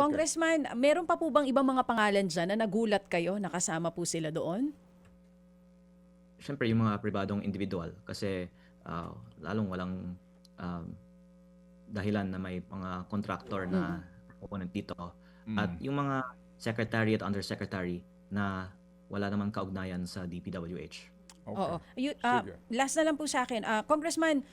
Congressman, meron pa po bang ibang mga pangalan dyan na nagulat kayo, nakasama po sila doon? Siyempre, yung mga pribadong individual kasi lalong walang um, dahilan na may mga contractor na pupunod dito. At yung mga secretary at undersecretary na wala namang kaugnayan sa DPWH. Okay. Oo. Sige. Last na lang po sa akin. Congressman,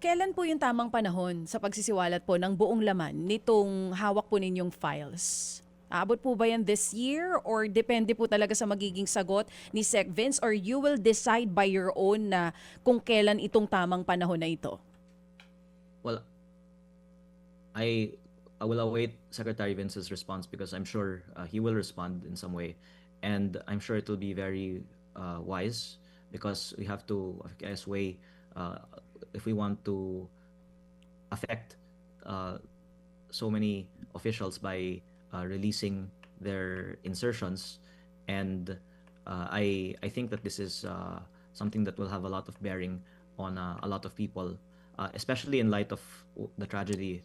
kailan po yung tamang panahon sa pagsisiwalat po ng buong laman nitong hawak po ninyong files? Aabot po ba yan this year or depende po talaga sa magiging sagot ni Sec Vince or you will decide by your own na kung kailan itong tamang panahon na ito? Well, I will await Secretary Vince's response because I'm sure he will respond in some way. And I'm sure it will be very wise because we have to, I guess, weigh if we want to affect so many officials by releasing their insertions. And I think that this is something that will have a lot of bearing on a lot of people, especially in light of the tragedy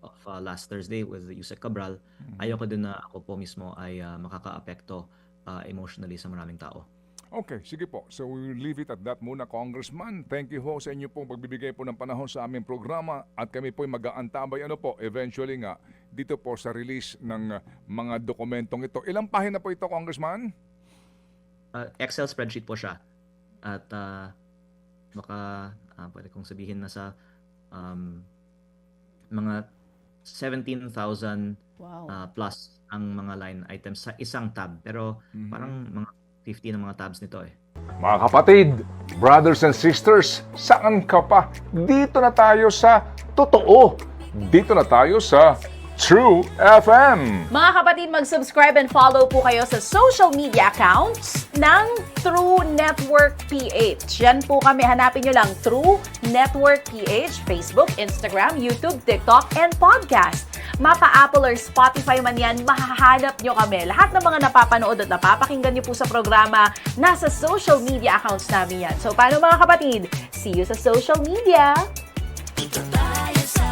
of last Thursday with Yusek Cabral. Ayoko din na ako po mismo ay makaka-apekto emotionally sa maraming tao. Okay, sige po. So we will leave it at that muna, Congressman. Thank you ho sa inyo pong pagbibigay po ng panahon sa aming programa at kami po ay mag-aantabay eventually nga dito po sa release ng mga dokumentong ito. Ilang pahina po ito, Congressman? Excel spreadsheet po siya. At baka pwede kong sabihin na sa mga 17,000 plus ang mga line items sa isang tab. Pero parang mga 50 na mga tabs nito eh. Mga kapatid, brothers and sisters, saan ka pa? Dito na tayo sa totoo. Dito na tayo sa True FM. Mga kapatid, mag-subscribe and follow po kayo sa social media accounts ng True Network PH. Yan po kami, hanapin nyo lang True Network PH, Facebook, Instagram, YouTube, TikTok, and podcast. Mapa Apple or Spotify man yan, mahahanap nyo kami. Lahat ng mga napapanood at napapakinggan nyo po sa programa, nasa social media accounts namin yan. So paano mga kapatid? See you sa social media! Dito tayo sa